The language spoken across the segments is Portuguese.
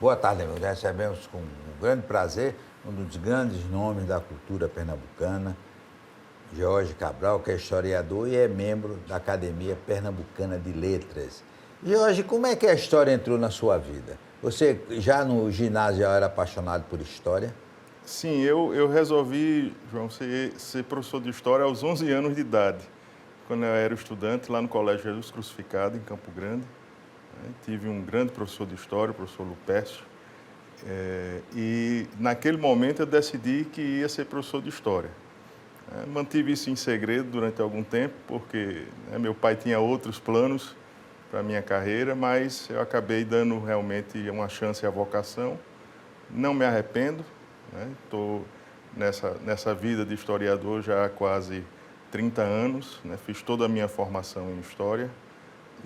Boa tarde, amigos. Recebemos com um grande prazer um dos grandes nomes da cultura pernambucana, Jorge Cabral, que é historiador e é membro da Academia Pernambucana de Letras. Jorge, como é que a história entrou na sua vida? Você já no ginásio já era apaixonado por história? Sim, eu resolvi, João, ser professor de História aos 11 anos de idade, quando eu era estudante lá no Colégio Jesus Crucificado, em Campo Grande. Tive um grande professor de História, o professor Lupércio, e naquele momento eu decidi que ia ser professor de História. Mantive isso em segredo durante algum tempo, porque meu pai tinha outros planos para a minha carreira, mas eu acabei dando realmente uma chance à vocação. Não me arrependo, estou nessa vida de historiador já há quase 30 anos, fiz toda a minha formação em História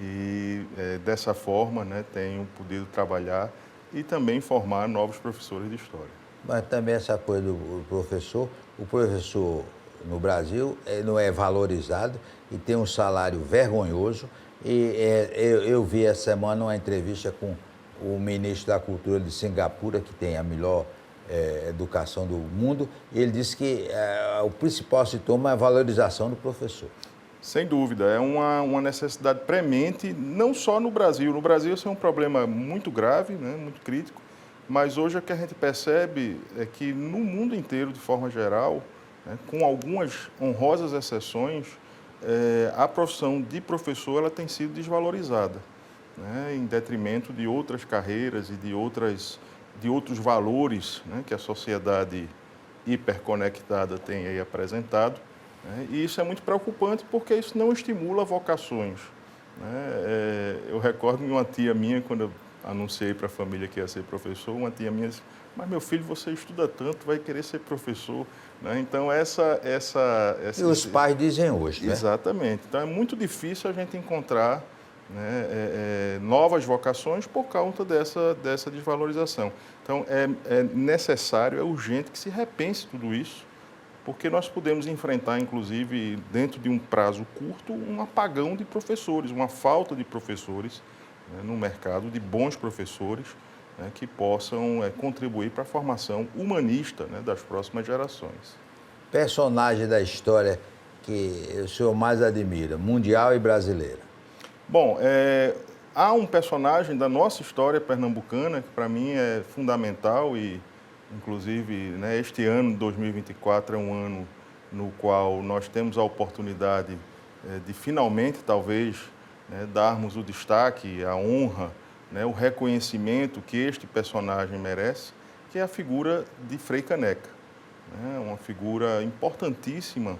e dessa forma tenho podido trabalhar e também formar novos professores de História. Mas também essa coisa do o professor no Brasil não é valorizado e tem um salário vergonhoso. E eu vi essa semana uma entrevista com o ministro da Cultura de Singapura, que tem a melhor educação do mundo, e ele disse que o principal sintoma é a valorização do professor. Sem dúvida, é uma necessidade premente, não só no Brasil. No Brasil isso é um problema muito grave, muito crítico, mas hoje o que a gente percebe é que no mundo inteiro, de forma geral, com algumas honrosas exceções, a profissão de professor ela tem sido desvalorizada, em detrimento de outras carreiras e de outros valores que a sociedade hiperconectada tem aí apresentado. E isso é muito preocupante porque isso não estimula vocações. Eu recordo de uma tia minha, quando eu anunciei para a família que ia ser professor, uma tia minha disse: mas meu filho, você estuda tanto, vai querer ser professor. Então, E os pais dizem hoje, né? Exatamente. Então, é muito difícil a gente encontrar novas vocações por conta dessa desvalorização. Então, é necessário, é urgente que se repense tudo isso, porque nós podemos enfrentar, inclusive, dentro de um prazo curto, um apagão de professores, uma falta de professores no mercado, de bons professores que possam contribuir para a formação humanista das próximas gerações. Personagem da história que o senhor mais admira, mundial e brasileira? Bom, há um personagem da nossa história pernambucana que para mim é fundamental e, inclusive, este ano, 2024, é um ano no qual nós temos a oportunidade de finalmente, talvez, darmos o destaque, a honra, o reconhecimento que este personagem merece, que é a figura de Frei Caneca. Uma figura importantíssima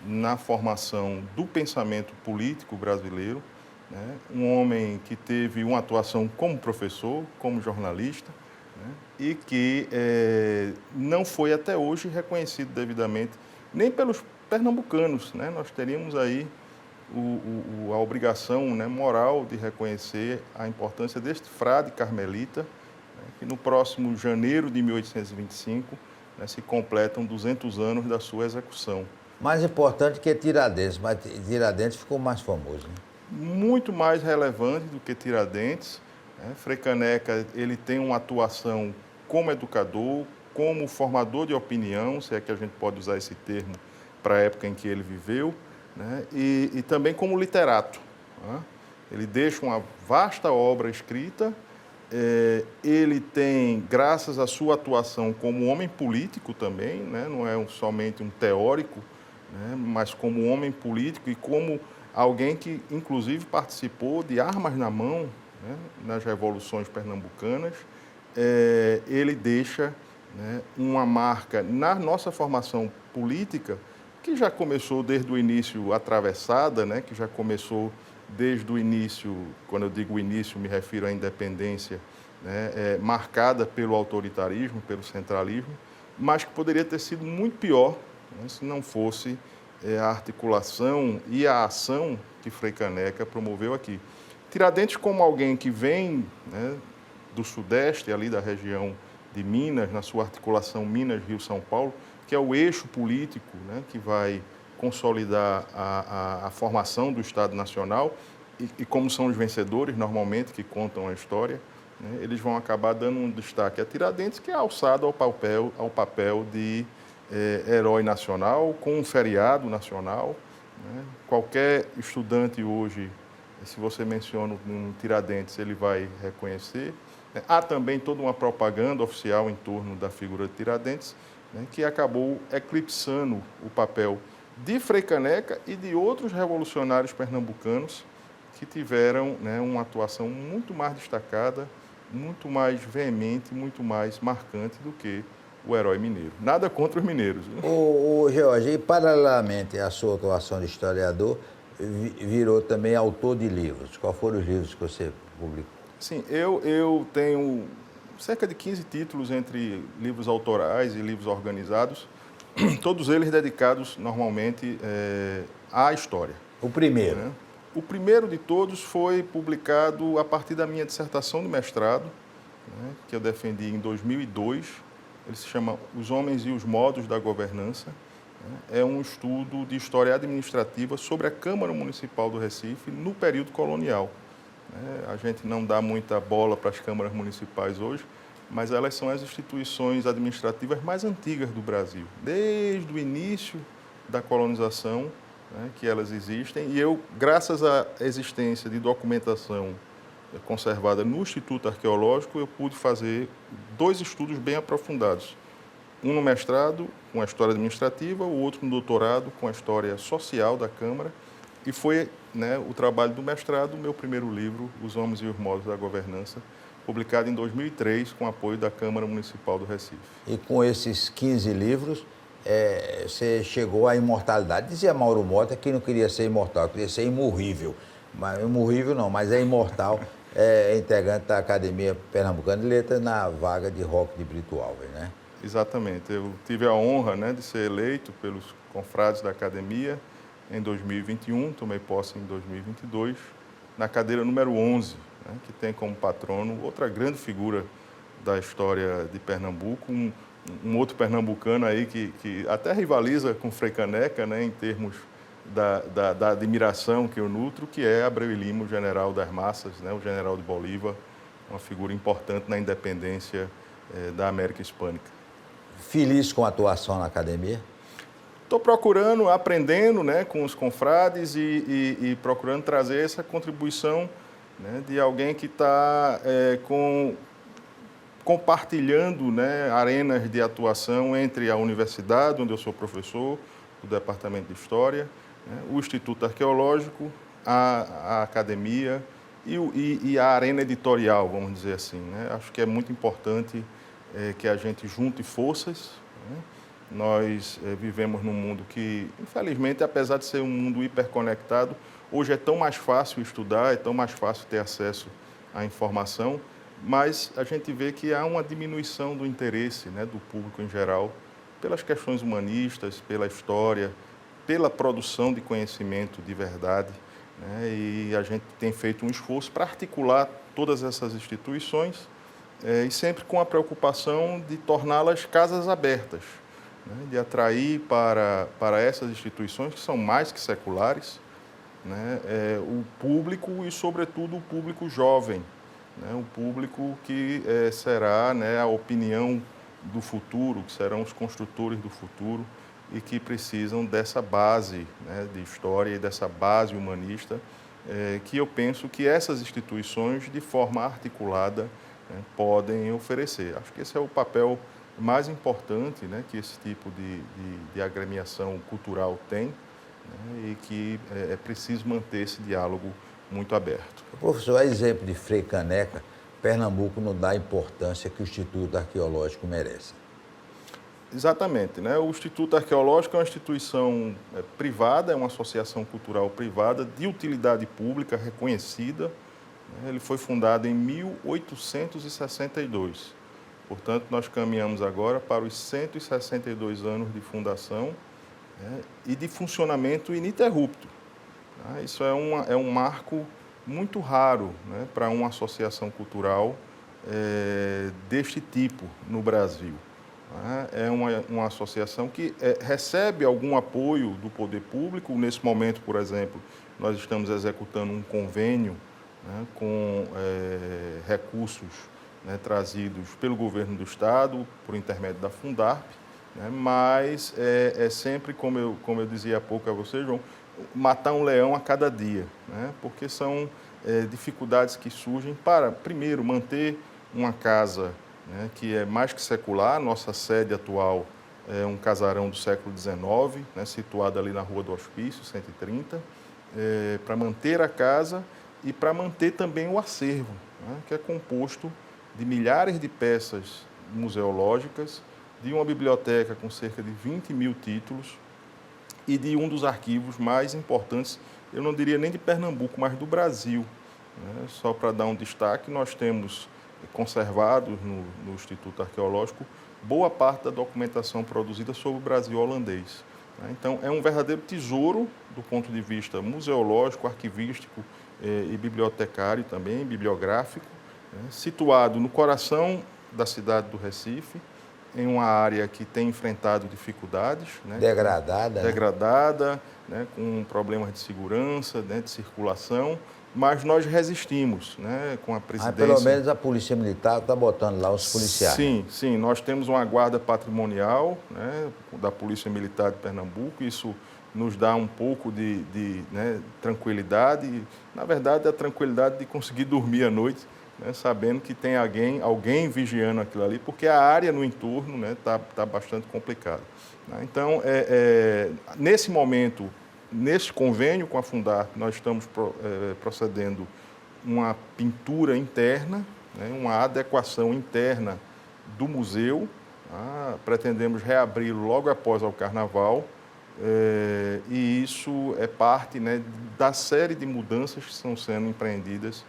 na formação do pensamento político brasileiro, um homem que teve uma atuação como professor, como jornalista, e que não foi até hoje reconhecido devidamente, nem pelos pernambucanos. Nós teríamos aí a obrigação moral de reconhecer a importância deste frade carmelita, que no próximo janeiro de 1825 se completam 200 anos da sua execução. Mais importante que Tiradentes, mas Tiradentes ficou mais famoso, né? Muito mais relevante do que Tiradentes. Frei Caneca ele tem uma atuação como educador, como formador de opinião, se é que a gente pode usar esse termo para a época em que ele viveu, e também como literato. Ele deixa uma vasta obra escrita. Ele tem, graças à sua atuação como homem político também, não é somente um teórico, mas como homem político e como alguém que, inclusive, participou de armas na mão nas revoluções pernambucanas. Ele deixa uma marca na nossa formação política, que já começou desde o início atravessada, que já começou desde o início, quando eu digo início, me refiro à independência, marcada pelo autoritarismo, pelo centralismo, mas que poderia ter sido muito pior se não fosse a articulação e a ação que Frei Caneca promoveu aqui. Tiradentes, como alguém que vem do Sudeste, ali da região de Minas, na sua articulação Minas-Rio-São Paulo, que é o eixo político que vai consolidar a formação do Estado Nacional, e como são os vencedores, normalmente, que contam a história, né, eles vão acabar dando um destaque a Tiradentes, que é alçado ao papel de herói nacional, com um feriado nacional. Né? Qualquer estudante hoje, se você menciona um Tiradentes, ele vai reconhecer. Há também toda uma propaganda oficial em torno da figura de Tiradentes, né, que acabou eclipsando o papel de Frei Caneca e de outros revolucionários pernambucanos que tiveram, né, uma atuação muito mais destacada, muito mais veemente, muito mais marcante do que o herói mineiro. Nada contra os mineiros. Né? O Jorge, e paralelamente à sua atuação de historiador, virou também autor de livros. Quais foram os livros que você publicou? Sim, eu tenho cerca de 15 títulos entre livros autorais e livros organizados, todos eles dedicados normalmente à história. O primeiro? Né? O primeiro de todos foi publicado a partir da minha dissertação de mestrado, né, que eu defendi em 2002. Ele se chama Os Homens e os Modos da Governança. Né? É um estudo de história administrativa sobre a Câmara Municipal do Recife no período colonial. A gente não dá muita bola para as câmaras municipais hoje, mas elas são as instituições administrativas mais antigas do Brasil. Desde o início da colonização, né, que elas existem, e eu, graças à existência de documentação conservada no Instituto Arqueológico, eu pude fazer 2 estudos bem aprofundados. Um no mestrado, com a história administrativa, o outro no doutorado, com a história social da Câmara, e foi, né, o trabalho do mestrado, o meu primeiro livro, Os Homens e os Modos da Governança, publicado em 2003, com apoio da Câmara Municipal do Recife. E com esses 15 livros, você chegou à imortalidade. Dizia Mauro Mota que não queria ser imortal, queria ser imorrível. Mas, imorrível não, mas é imortal, integrante da Academia Pernambucana de Letras na vaga de Roque de Brito Alves, né? Exatamente. Eu tive a honra, né, de ser eleito pelos confrades da Academia em 2021, tomei posse em 2022, na cadeira número 11, né, que tem como patrono outra grande figura da história de Pernambuco, um outro pernambucano aí que até rivaliza com Frei Caneca, né, em termos da admiração que eu nutro, que é Abreu e Lima, o general das massas, né, o general de Bolívar, uma figura importante na independência da América Hispânica. Feliz com a atuação na academia? Estou procurando, aprendendo, né, com os confrades e procurando trazer essa contribuição, né, de alguém que está compartilhando, né, arenas de atuação entre a universidade, onde eu sou professor, do Departamento de História, né, o Instituto Arqueológico, a academia e a arena editorial, vamos dizer assim. Né? Acho que é muito importante que a gente junte forças. Né? Nós vivemos num mundo que, infelizmente, apesar de ser um mundo hiperconectado, hoje é tão mais fácil estudar, é tão mais fácil ter acesso à informação, mas a gente vê que há uma diminuição do interesse, né, do público em geral pelas questões humanistas, pela história, pela produção de conhecimento de verdade. Né? E a gente tem feito um esforço para articular todas essas instituições e sempre com a preocupação de torná-las casas abertas, né? De atrair para essas instituições, que são mais que seculares, né? O público e, sobretudo, o público jovem, né? O público que será, né, a opinião do futuro, que serão os construtores do futuro e que precisam dessa base, né, de história e dessa base humanista que eu penso que essas instituições, de forma articulada, né, podem oferecer. Acho que esse é o papel mais importante, né, que esse tipo de agremiação cultural tem, né, e que é preciso manter esse diálogo muito aberto. Professor, a exemplo de Frei Caneca, Pernambuco não dá a importância que o Instituto Arqueológico merece. Exatamente, né? O Instituto Arqueológico é uma instituição privada, é uma associação cultural privada de utilidade pública reconhecida. Né? Ele foi fundado em 1862. Portanto, nós caminhamos agora para os 162 anos de fundação, né, e de funcionamento ininterrupto. Né? Isso é um marco muito raro, né, para uma associação cultural deste tipo no Brasil. É uma associação que recebe algum apoio do poder público. Nesse momento, por exemplo, nós estamos executando um convênio né, com recursos, né, trazidos pelo governo do Estado, por intermédio da Fundarp, né, mas é sempre, como eu dizia há pouco a você, João, matar um leão a cada dia, né, porque são dificuldades que surgem para, primeiro, manter uma casa, né, que é mais que secular. Nossa sede atual é um casarão do século XIX, né, situado ali na Rua do Hospício, 130, para manter a casa e para manter também o acervo, né, que é composto de milhares de peças museológicas, de uma biblioteca com cerca de 20 mil títulos e de um dos arquivos mais importantes, eu não diria nem de Pernambuco, mas do Brasil, né? Só para dar um destaque, nós temos conservado no Instituto Arqueológico boa parte da documentação produzida sobre o Brasil holandês, né? Então, é um verdadeiro tesouro do ponto de vista museológico, arquivístico e bibliotecário também, bibliográfico, né? Situado no coração da cidade do Recife, em uma área que tem enfrentado dificuldades, né? Degradada, né? Com problemas de segurança, né? De circulação, mas nós resistimos, né? Com a presidência. Mas pelo menos a Polícia Militar está botando lá os policiais. Sim, nós temos uma guarda patrimonial, né? Da Polícia Militar de Pernambuco, isso nos dá um pouco né? Tranquilidade, na verdade a tranquilidade de conseguir dormir à noite, né, sabendo que tem alguém vigiando aquilo ali, porque a área no entorno, né, tá bastante complicada, né? Então, nesse momento, nesse convênio com a Fundarp, nós estamos procedendo uma pintura interna, né, uma adequação interna do museu. Pretendemos reabri-lo logo após o Carnaval, e isso é parte, né, da série de mudanças que estão sendo empreendidas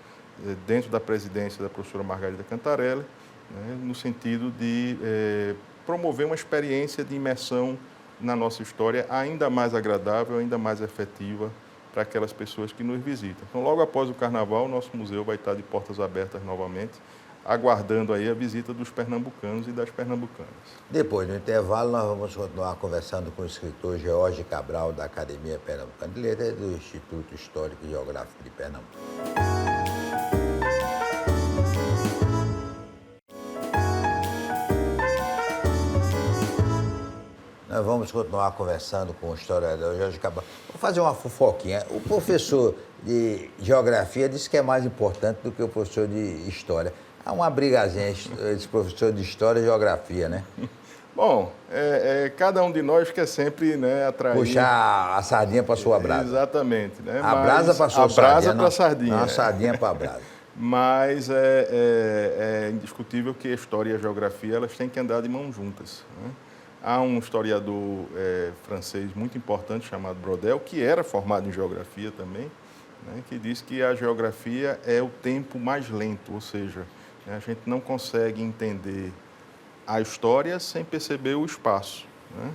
dentro da presidência da professora Margarida Cantarelli, né, no sentido de promover uma experiência de imersão na nossa história ainda mais agradável, ainda mais efetiva para aquelas pessoas que nos visitam. Então, logo após o Carnaval, o nosso museu vai estar de portas abertas novamente, aguardando aí a visita dos pernambucanos e das pernambucanas. Depois do intervalo, nós vamos continuar conversando com o escritor George Cabral, da Academia Pernambucana de Letras e do Instituto Histórico e Geográfico de Pernambuco. Nós vamos continuar conversando com o historiador George Cabral. Vou fazer uma fofoquinha. O professor de Geografia disse que é mais importante do que o professor de História. Há uma brigazinha esse professor de História e Geografia, né? Bom, cada um de nós quer sempre, né, atrair... Puxar a sardinha para a sua brasa. Exatamente, né? A brasa para a sua sardinha. A brasa para a sardinha. Não, a sardinha para a brasa. Mas é indiscutível que a História e a Geografia elas têm que andar de mãos juntas, né? Há um historiador francês muito importante chamado Brodel, que era formado em Geografia também, né, que diz que a Geografia é o tempo mais lento, ou seja, né, a gente não consegue entender a história sem perceber o espaço, né?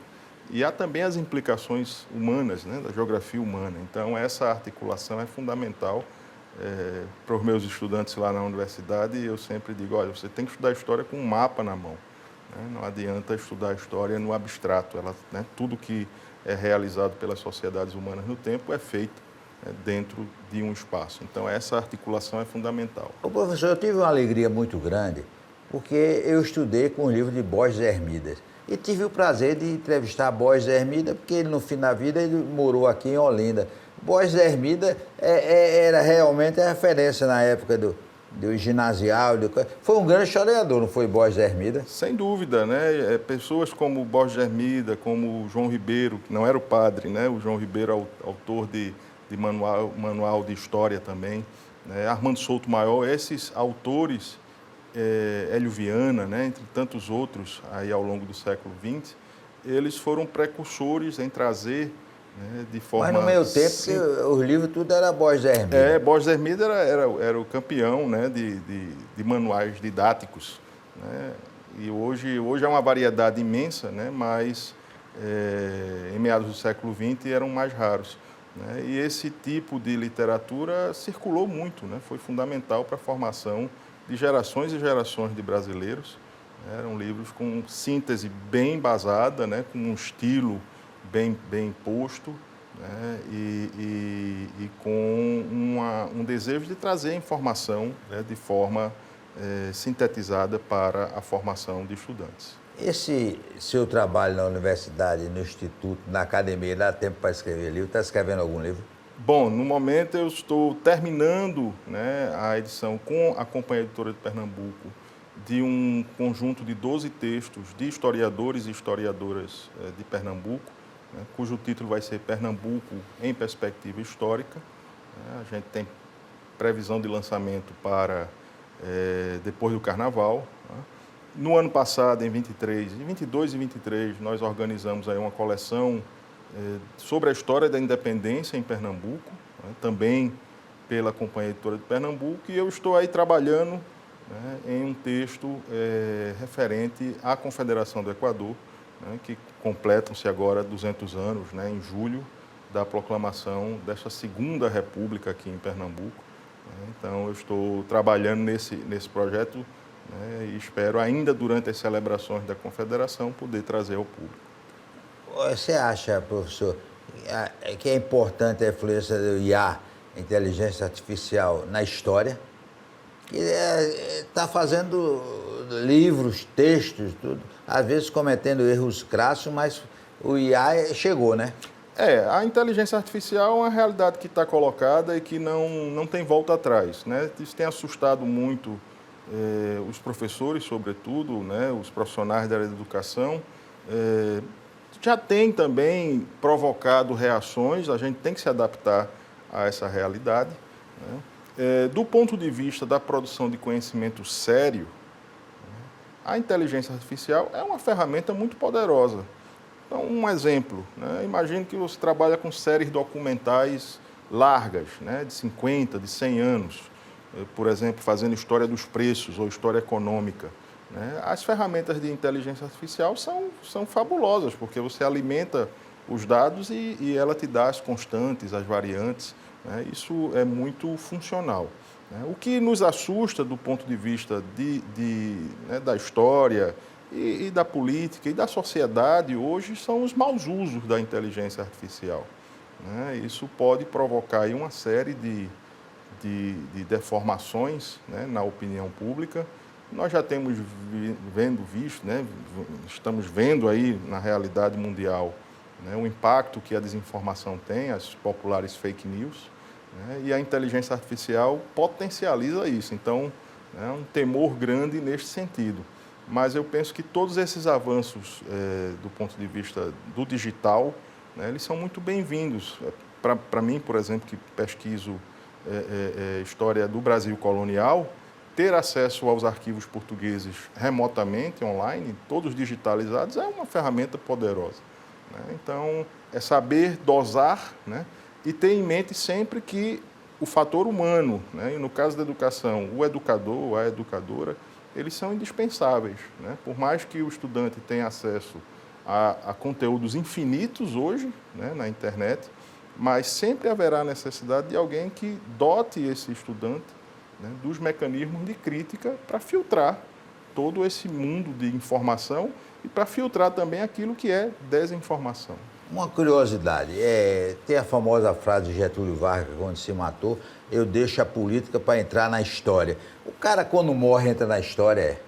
E há também as implicações humanas, né, da geografia humana. Então, essa articulação é fundamental. Para os meus estudantes lá na universidade, eu sempre digo, olha, você tem que estudar a história com um mapa na mão. Não adianta estudar a história no abstrato. Né, tudo que é realizado pelas sociedades humanas no tempo é feito, né, dentro de um espaço. Então, essa articulação é fundamental. Ô, professor, eu tive uma alegria muito grande, porque eu estudei com o livro de Borges Hermídas. E tive o prazer de entrevistar Borges Hermida, porque ele, no fim da vida, ele morou aqui em Olinda. Borges Hermida era realmente a referência na época do ginasial. Foi um grande historiador, não foi Borges Hermida? Sem dúvida, né? Pessoas como Borges Hermida, como o João Ribeiro, que não era o padre, né? O João Ribeiro, autor de manual de história também, né? Armando Souto Maior, esses autores, Hélio Viana, né? Entre tantos outros aí ao longo do século XX, eles foram precursores em trazer, né, de forma... Mas no meio tempo, os livros tudo era Borges Hermida. Borges Hermida era o campeão, né, de manuais didáticos, né? E hoje é uma variedade imensa, né, mas em meados do século XX eram mais raros, né? E esse tipo de literatura circulou muito, né? Foi fundamental para a formação de gerações e gerações de brasileiros. Eram livros com síntese bem embasada, né, com um estilo bem posto, né, e com um um desejo de trazer informação, né, de forma sintetizada para a formação de estudantes. Esse seu trabalho na universidade, no instituto, na academia, dá tempo para escrever livro? Está escrevendo algum livro? Bom, no momento eu estou terminando, né, a edição com a Companhia Editora de Pernambuco de um conjunto de 12 textos de historiadores e historiadoras de Pernambuco, né, cujo título vai ser Pernambuco em Perspectiva Histórica. A gente tem previsão de lançamento para depois do Carnaval. Né. No ano passado, em 22 e 23, nós organizamos aí uma coleção sobre a história da independência em Pernambuco, né, também pela Companhia Editora de Pernambuco, e eu estou aí trabalhando, né, em um texto referente à Confederação do Equador, né, que completam-se agora 200 anos, né, em julho, da proclamação dessa segunda república aqui em Pernambuco. Então, eu estou trabalhando nesse projeto, né, e espero ainda durante as celebrações da Confederação poder trazer ao público. Você acha, professor, que é importante a influência do IA, inteligência artificial, na história? Que está fazendo livros, textos, tudo, às vezes cometendo erros crassos, mas o IA chegou, né? A inteligência artificial é uma realidade que está colocada e que não tem volta atrás, né? Isso tem assustado muito os professores, sobretudo, né, os profissionais da área da educação. Já tem também provocado reações, a gente tem que se adaptar a essa realidade, né? Do ponto de vista da produção de conhecimento sério, a inteligência artificial é uma ferramenta muito poderosa. Então, um exemplo, né? Imagine que você trabalha com séries documentais largas, né, de 50, de 100 anos, por exemplo, fazendo história dos preços ou história econômica. As ferramentas de inteligência artificial são fabulosas, porque você alimenta os dados e ela te dá as constantes, as variantes, né? Isso é muito funcional. O que nos assusta do ponto de vista né, da história e da política e da sociedade hoje são os maus usos da inteligência artificial. Isso pode provocar aí uma série de deformações, né, na opinião pública. Nós já temos visto, né, estamos vendo aí na realidade mundial, né, o impacto que a desinformação tem, as populares fake news, né, e a inteligência artificial potencializa isso. Então, é um temor grande neste sentido. Mas eu penso que todos esses avanços do ponto de vista do digital, né, eles são muito bem-vindos. Para mim, por exemplo, que pesquiso história do Brasil colonial, ter acesso aos arquivos portugueses remotamente, online, todos digitalizados, é uma ferramenta poderosa, né? Então, é saber dosar, né, e ter em mente sempre que o fator humano, né, e no caso da educação, o educador, a educadora, eles são indispensáveis, né? Por mais que o estudante tenha acesso a conteúdos infinitos hoje, né, na internet, mas sempre haverá necessidade de alguém que dote esse estudante, né, dos mecanismos de crítica para filtrar todo esse mundo de informação e para filtrar também aquilo que é desinformação. Uma curiosidade, tem a famosa frase de Getúlio Vargas, quando se matou, eu deixo a política para entrar na história. O cara, quando morre, entra na história,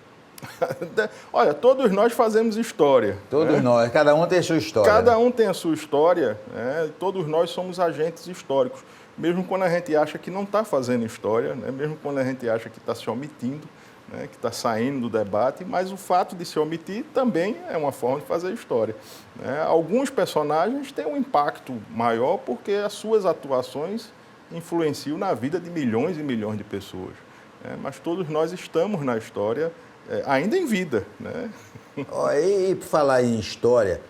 Olha, todos nós fazemos história. Todos nós, cada um tem a sua história. Cada um tem a sua história, né? Todos nós somos agentes históricos. Mesmo quando a gente acha que não está fazendo história, né? Mesmo quando a gente acha que está se omitindo, né? Que está saindo do debate, mas o fato de se omitir também é uma forma de fazer história, né? Alguns personagens têm um impacto maior porque as suas atuações influenciam na vida de milhões e milhões de pessoas, né? Mas todos nós estamos na história, ainda em vida, né? E por falar em história,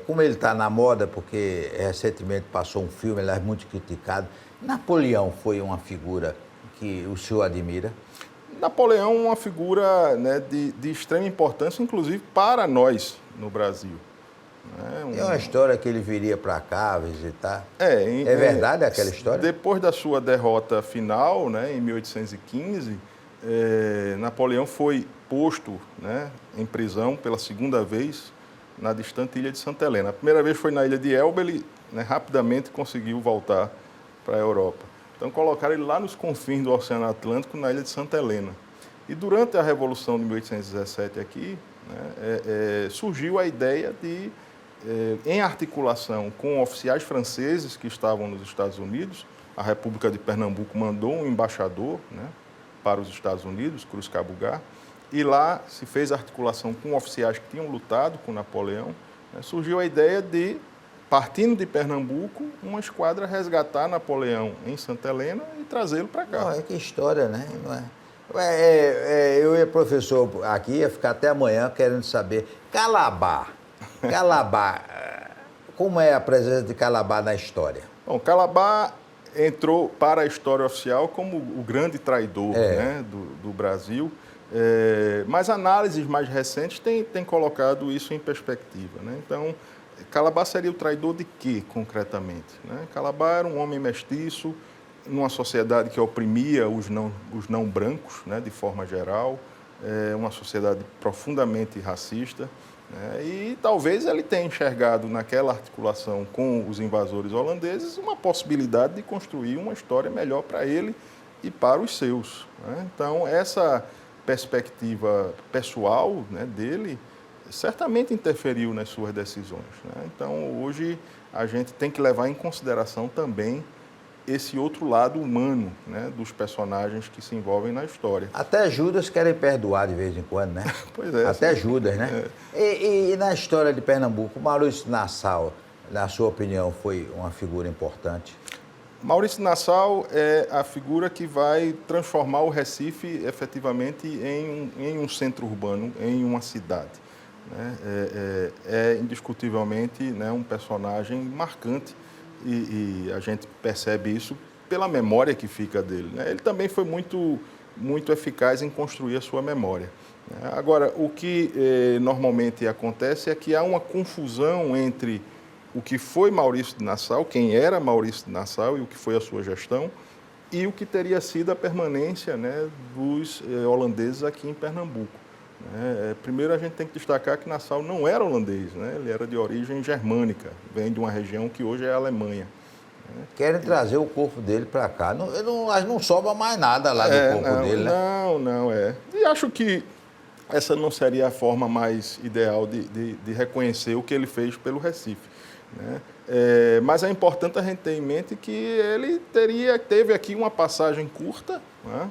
como ele está na moda, porque recentemente passou um filme, ele é muito criticado, Napoleão foi uma figura que o senhor admira? Napoleão é uma figura, né, de extrema importância, inclusive para nós no Brasil. É uma história que ele viria para cá visitar. É verdade aquela história? Depois da sua derrota final, né, em 1815, Napoleão foi posto, né, em prisão pela segunda vez na distante ilha de Santa Helena. A primeira vez foi na ilha de Elba, ele, né, rapidamente conseguiu voltar para a Europa. Então colocaram ele lá nos confins do Oceano Atlântico, na ilha de Santa Helena. E durante a Revolução de 1817 aqui, né, surgiu a ideia de, em articulação com oficiais franceses que estavam nos Estados Unidos, a República de Pernambuco mandou um embaixador, né, para os Estados Unidos, Cruz Cabugá, e lá se fez articulação com oficiais que tinham lutado com Napoleão, né, surgiu a ideia de, partindo de Pernambuco, uma esquadra resgatar Napoleão em Santa Helena e trazê-lo para cá. Não, que história, né? Não é? Eu e professor aqui ia ficar até amanhã querendo saber. Calabar, como é a presença de Calabar na história? Bom, Calabar entrou para a história oficial como o grande traidor, né, do Brasil, mas análises mais recentes têm colocado isso em perspectiva, né? Então, Calabar seria o traidor de quê, concretamente, né? Calabar era um homem mestiço, numa sociedade que oprimia os não brancos, né, de forma geral, uma sociedade profundamente racista, né, e talvez ele tenha enxergado naquela articulação com os invasores holandeses uma possibilidade de construir uma história melhor para ele e para os seus, né? Então, essa perspectiva pessoal, né, dele certamente interferiu nas suas decisões, né? Então, hoje, a gente tem que levar em consideração também esse outro lado humano, né, dos personagens que se envolvem na história. Até Judas querem perdoar de vez em quando, né? Pois é. Até Judas, né? E na história de Pernambuco, Maurício Nassau, na sua opinião, foi uma figura importante? Maurício Nassau é a figura que vai transformar o Recife efetivamente em um centro urbano, em uma cidade, né? É indiscutivelmente, né, um personagem marcante. E a gente percebe isso pela memória que fica dele, né? Ele também foi muito eficaz em construir a sua memória, né? Agora, o que normalmente acontece é que há uma confusão entre o que foi Maurício de Nassau, quem era Maurício de Nassau e o que foi a sua gestão, e o que teria sido a permanência, né, dos holandeses aqui em Pernambuco. Primeiro, a gente tem que destacar que Nassau não era holandês, né? Ele era de origem germânica, vem de uma região que hoje é a Alemanha. Querem trazer o corpo dele para cá. Não sobra mais nada lá do corpo dele, né? Não. E acho que essa não seria a forma mais ideal de reconhecer o que ele fez pelo Recife, né? Mas é importante a gente ter em mente que ele teve aqui uma passagem curta, né?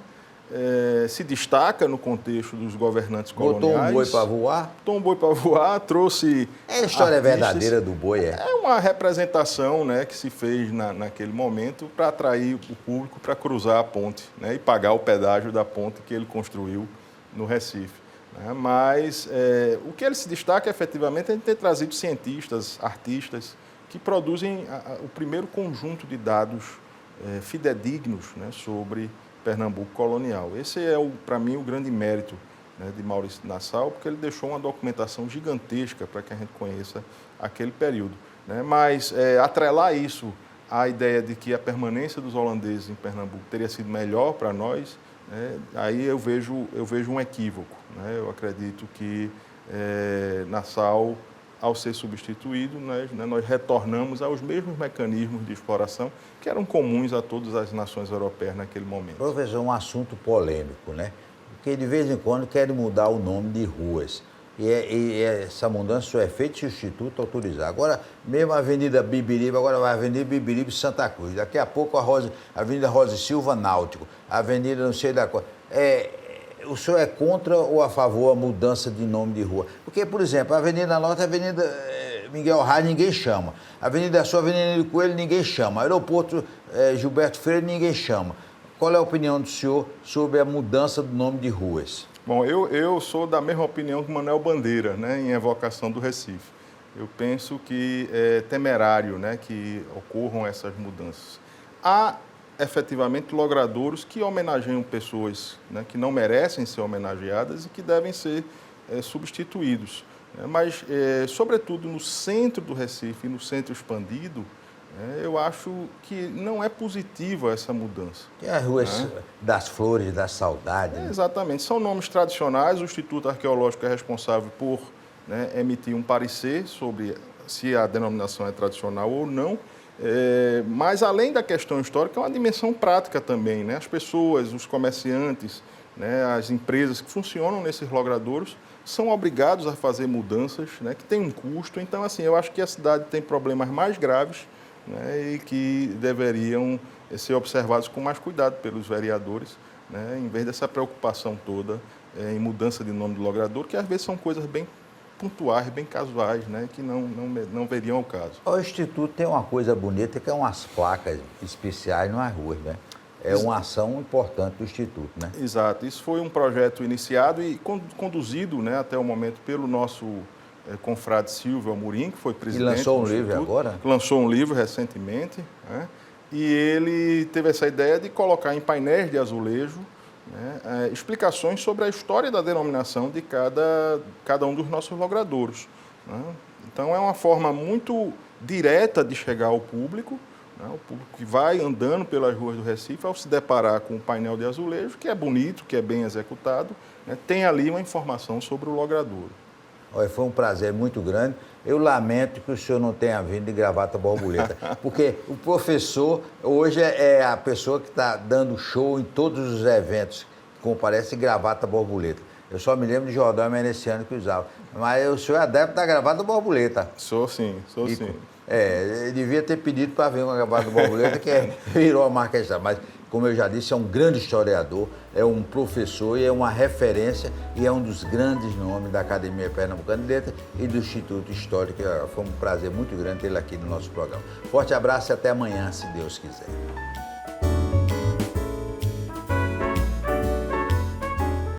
Se destaca no contexto dos governantes coloniais. Botou um boi para voar? Botou um boi para voar, trouxe a história artistas. Verdadeira do boi, É uma representação, né, que se fez naquele momento para atrair o público para cruzar a ponte, né, e pagar o pedágio da ponte que ele construiu no Recife, né? Mas o que ele se destaca efetivamente é ter trazido cientistas, artistas, que produzem o primeiro conjunto de dados fidedignos, né, sobre Pernambuco colonial. Esse é, para mim, o grande mérito, né, de Maurício de Nassau, porque ele deixou uma documentação gigantesca para que a gente conheça aquele período, né? Mas atrelar isso à ideia de que a permanência dos holandeses em Pernambuco teria sido melhor para nós, né, aí eu vejo um equívoco, né? Eu acredito que Nassau, ao ser substituído, nós retornamos aos mesmos mecanismos de exploração que eram comuns a todas as nações europeias naquele momento. Professor, um assunto polêmico, né? Porque de vez em quando querem mudar o nome de ruas. E essa mudança só é feita se o Instituto autorizar. Agora, mesmo a Avenida Bibiribe, agora vai a Avenida Bibiribe Santa Cruz. Daqui a pouco a Avenida Rosa e Silva Náutico. A Avenida não sei da qual. O senhor é contra ou a favor a mudança de nome de rua? Porque, por exemplo, a Avenida Norte, a Avenida Miguel Reis, ninguém chama. A Avenida Sul, a Avenida do Coelho, ninguém chama. Aeroporto Gilberto Freire, ninguém chama. Qual é a opinião do senhor sobre a mudança do nome de ruas? Bom, eu sou da mesma opinião que Manuel Bandeira, né, em evocação do Recife. Eu penso que é temerário, né, que ocorram essas mudanças. Há efetivamente logradouros que homenageiam pessoas, né, que não merecem ser homenageadas e que devem ser substituídos, né? Mas, sobretudo no centro do Recife e no centro expandido, eu acho que não é positiva essa mudança. Que é as ruas das Flores, da Saudade. Né? Exatamente. São nomes tradicionais. O Instituto Arqueológico é responsável por, né, emitir um parecer sobre se a denominação é tradicional ou não. Mas, além da questão histórica, é uma dimensão prática também, né? As pessoas, os comerciantes, né, as empresas que funcionam nesses logradouros são obrigados a fazer mudanças, né, que tem um custo. Então, assim, eu acho que a cidade tem problemas mais graves, né, e que deveriam ser observados com mais cuidado pelos vereadores, né, em vez dessa preocupação toda em mudança de nome do logrador, que às vezes são coisas bem pontuais, bem casuais, né, que não veriam ao caso. O Instituto tem uma coisa bonita, que é umas placas especiais nas ruas, né? É uma ação importante do Instituto, né? Exato. Isso foi um projeto iniciado e conduzido, né, até o momento pelo nosso confrade Silvio Amorim, que foi presidente E lançou um do livro Instituto. agora? Lançou um livro recentemente, né? E ele teve essa ideia de colocar em painéis de azulejo, né, explicações sobre a história da denominação de cada um dos nossos logradouros, né? Então, é uma forma muito direta de chegar ao público, né? O público que vai andando pelas ruas do Recife, ao se deparar com um painel de azulejo, que é bonito, que é bem executado, né, tem ali uma informação sobre o logradouro. Olha, foi um prazer muito grande. Eu lamento que o senhor não tenha vindo de gravata borboleta, porque o professor hoje é a pessoa que está dando show em todos os eventos que comparece gravata borboleta. Eu só me lembro de Jordão Meneciano que usava. Mas o senhor é adepto da gravata borboleta. Sou sim, sou sim. Ele devia ter pedido para vir uma gravata borboleta, que virou a marca extra. Mas, como eu já disse, é um grande historiador, é um professor e é uma referência e é um dos grandes nomes da Academia Pernambucana de Letras e do Instituto Histórico. Foi um prazer muito grande tê-lo aqui no nosso programa. Forte abraço e até amanhã, se Deus quiser.